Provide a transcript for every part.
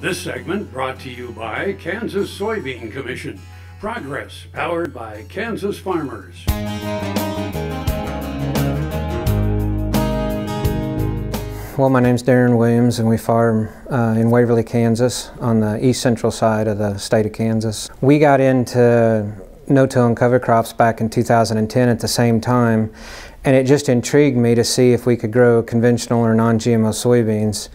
This segment brought to you by Kansas Soybean Commission. Progress powered by Kansas farmers. Well, my name's Darin Williams, and we farm in Waverley, Kansas, on the east central side of the state of Kansas. We got into no-till and cover crops back in 2010 at the same time, and it just intrigued me to see if we could grow conventional or non-GMO soybeans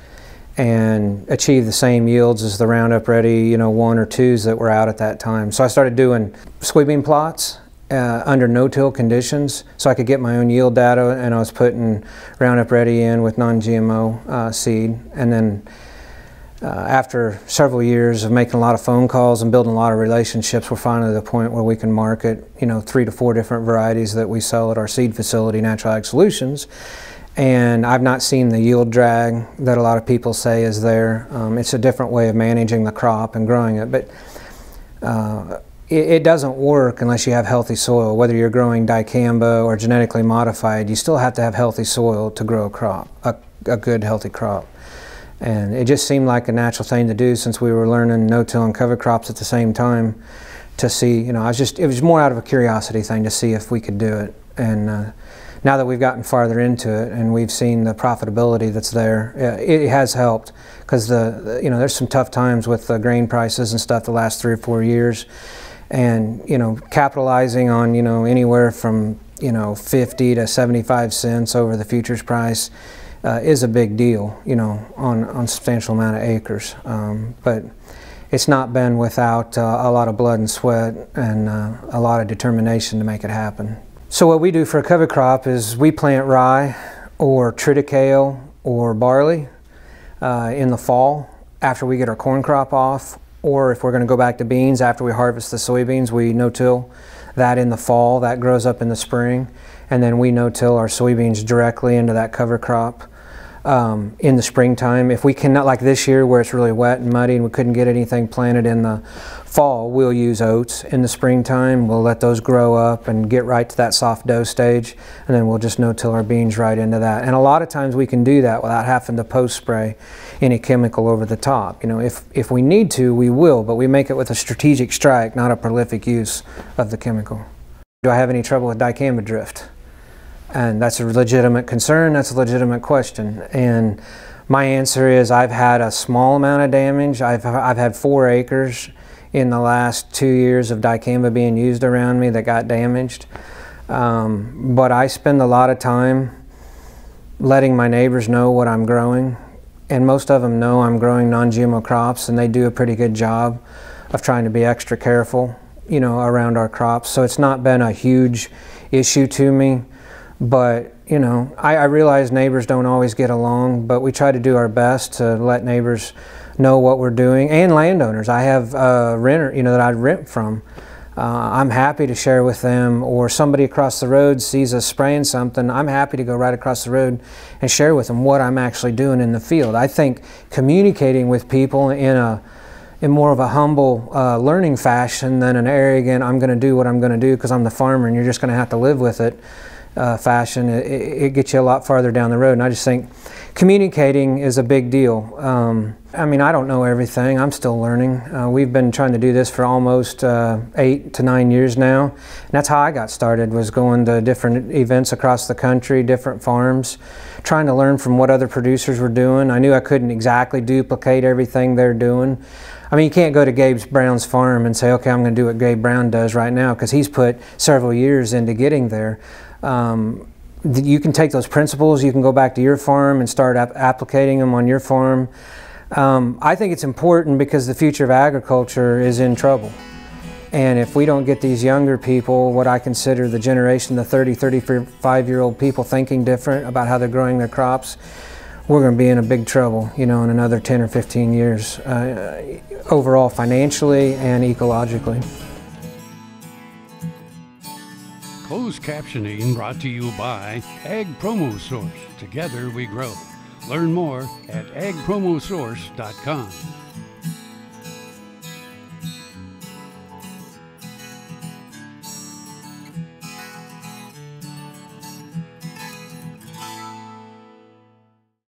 and achieve the same yields as the Roundup Ready, 1 or 2s that were out at that time. So I started doing soybean plots under no-till conditions so I could get my own yield data, and I was putting Roundup Ready in with non-GMO seed. And then after several years of making a lot of phone calls and building a lot of relationships, we're finally at the point where we can market 3 to 4 different varieties that we sell at our seed facility, Natural Ag Solutions. And I've not seen the yield drag that a lot of people say is there. It's a different way of managing the crop and growing it, but it doesn't work unless you have healthy soil. Whether you're growing dicamba or genetically modified, you still have to have healthy soil to grow a crop, a good healthy crop. And it just seemed like a natural thing to do since we were learning no-till and cover crops at the same time to see, it was more out of a curiosity thing to see if we could do it. And now that we've gotten farther into it and we've seen the profitability that's there, it has helped, because there's some tough times with the grain prices and stuff the last 3 or 4 years, and capitalizing on anywhere from 50 to 75 cents over the futures price is a big deal on a substantial amount of acres, but it's not been without a lot of blood and sweat and a lot of determination to make it happen. So what we do for a cover crop is we plant rye or triticale or barley in the fall after we get our corn crop off, or if we're going to go back to beans after we harvest the soybeans, we no-till that in the fall. That grows up in the spring, and then we no-till our soybeans directly into that cover crop in the springtime. If we cannot, like this year where it's really wet and muddy and we couldn't get anything planted in the fall, we'll use oats in the springtime. We'll let those grow up and get right to that soft dough stage, and then we'll just no-till our beans right into that. And a lot of times we can do that without having to post-spray any chemical over the top. If we need to, we will, but we make it with a strategic strike, not a prolific use of the chemical. Do I have any trouble with dicamba drift? And that's a legitimate concern, that's a legitimate question. And my answer is I've had a small amount of damage. I've had 4 acres in the last 2 years of dicamba being used around me that got damaged. But I spend a lot of time letting my neighbors know what I'm growing. And most of them know I'm growing non-GMO crops, and they do a pretty good job of trying to be extra careful, around our crops. So it's not been a huge issue to me. But, I realize neighbors don't always get along, but we try to do our best to let neighbors know what we're doing, and landowners. I have a renter, that I rent from. I'm happy to share with them, or somebody across the road sees us spraying something, I'm happy to go right across the road and share with them what I'm actually doing in the field. I think communicating with people in more of a humble learning fashion than an arrogant, I'm going to do what I'm going to do because I'm the farmer and you're just going to have to live with it fashion, it gets you a lot farther down the road. And I just think communicating is a big deal. I don't know everything. I'm still learning. We've been trying to do this for almost 8 to 9 years now. And that's how I got started, was going to different events across the country, different farms, trying to learn from what other producers were doing. I knew I couldn't exactly duplicate everything they're doing. You can't go to Gabe Brown's farm and say, okay, I'm going to do what Gabe Brown does right now, because he's put several years into getting there. You can take those principles, you can go back to your farm and start applicating them on your farm. I think it's important because the future of agriculture is in trouble. And if we don't get these younger people, what I consider the generation, the 30, 35-year-old people thinking different about how they're growing their crops, we're going to be in a big trouble, in another 10 or 15 years, overall financially and ecologically. Closed captioning brought to you by Ag Promo Source. Together we grow. Learn more at agpromosource.com.